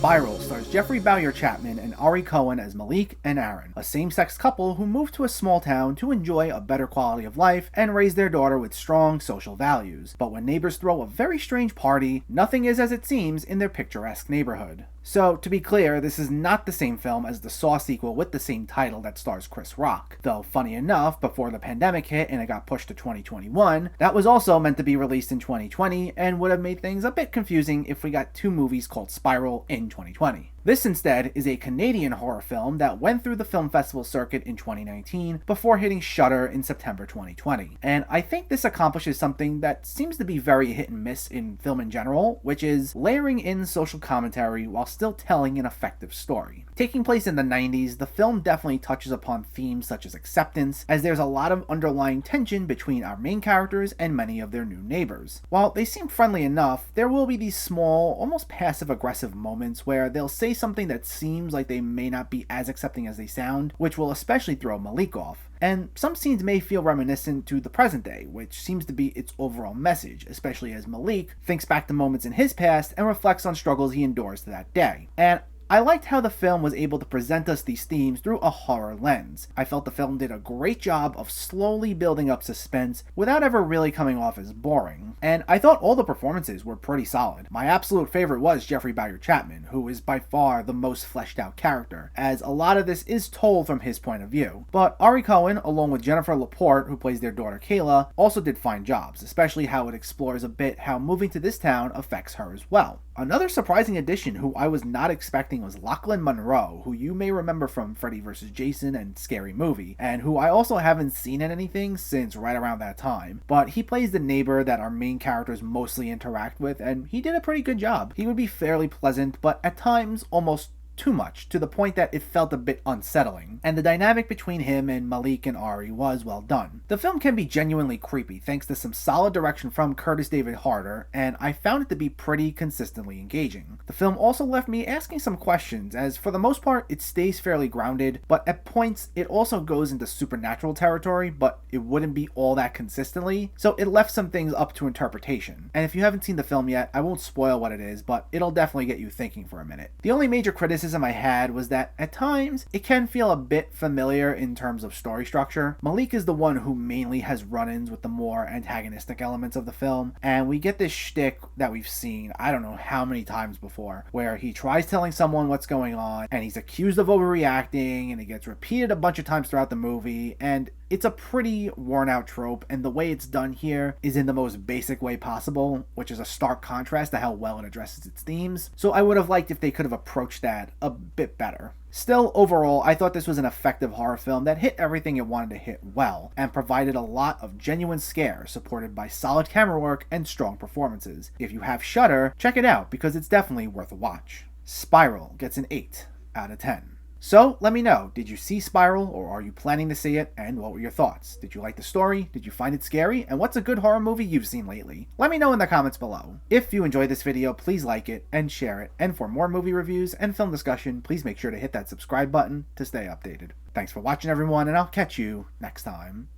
Spiral stars Jeffrey Bowyer-Chapman and Ari Cohen as Malik and Aaron, a same-sex couple who move to a small town to enjoy a better quality of life and raise their daughter with strong social values. But when neighbors throw a very strange party, nothing is as it seems in their picturesque neighborhood. So, to be clear, this is not the same film as the Saw sequel with the same title that stars Chris Rock. Though, funny enough, before the pandemic hit and it got pushed to 2021, that was also meant to be released in 2020 and would have made things a bit confusing if we got two movies called Spiral in 2020. This instead is a Canadian horror film that went through the film festival circuit in 2019 before hitting Shudder in September 2020. And I think this accomplishes something that seems to be very hit and miss in film in general, which is layering in social commentary while still telling an effective story. Taking place in the 90s, the film definitely touches upon themes such as acceptance, as there's a lot of underlying tension between our main characters and many of their new neighbors. While they seem friendly enough, there will be these small, almost passive-aggressive moments where they'll say something that seems like they may not be as accepting as they sound, which will especially throw Malik off. And some scenes may feel reminiscent to the present day, which seems to be its overall message, especially as Malik thinks back to moments in his past and reflects on struggles he endures to that day. And I liked how the film was able to present us these themes through a horror lens. I felt the film did a great job of slowly building up suspense without ever really coming off as boring. And I thought all the performances were pretty solid. My absolute favorite was Jeffrey Bowyer-Chapman, who is by far the most fleshed out character, as a lot of this is told from his point of view. But Ari Cohen, along with Jennifer Laporte, who plays their daughter Kayla, also did fine jobs, especially how it explores a bit how moving to this town affects her as well. Another surprising addition who I was not expecting was Lachlan Monroe, who you may remember from Freddy vs. Jason and Scary Movie, and who I also haven't seen in anything since right around that time. But he plays the neighbor that our main characters mostly interact with, and he did a pretty good job. He would be fairly pleasant, but at times almost too much, to the point that it felt a bit unsettling, and the dynamic between him and Malik and Ari was well done. The film can be genuinely creepy thanks to some solid direction from Curtis David Harder, and I found it to be pretty consistently engaging. The film also left me asking some questions, as for the most part it stays fairly grounded, but at points it also goes into supernatural territory, but it wouldn't be all that consistently, so it left some things up to interpretation. And if you haven't seen the film yet, I won't spoil what it is, but it'll definitely get you thinking for a minute. The only major criticism I had was that at times it can feel a bit familiar in terms of story structure. Malik is the one who mainly has run-ins with the more antagonistic elements of the film, and we get this shtick that we've seen I don't know how many times before, where he tries telling someone what's going on and he's accused of overreacting, and it gets repeated a bunch of times throughout the movie, and it's a pretty worn out trope, and the way it's done here is in the most basic way possible, which is a stark contrast to how well it addresses its themes. So I would have liked if they could have approached that a bit better. Still, overall, I thought this was an effective horror film that hit everything it wanted to hit well, and provided a lot of genuine scare supported by solid camera work and strong performances. If you have Shudder, check it out because it's definitely worth a watch. Spiral gets an 8 out of 10. So, let me know, did you see Spiral, or are you planning to see it, and what were your thoughts? Did you like the story? Did you find it scary? And what's a good horror movie you've seen lately? Let me know in the comments below. If you enjoyed this video, please like it and share it, and for more movie reviews and film discussion, please make sure to hit that subscribe button to stay updated. Thanks for watching everyone, and I'll catch you next time.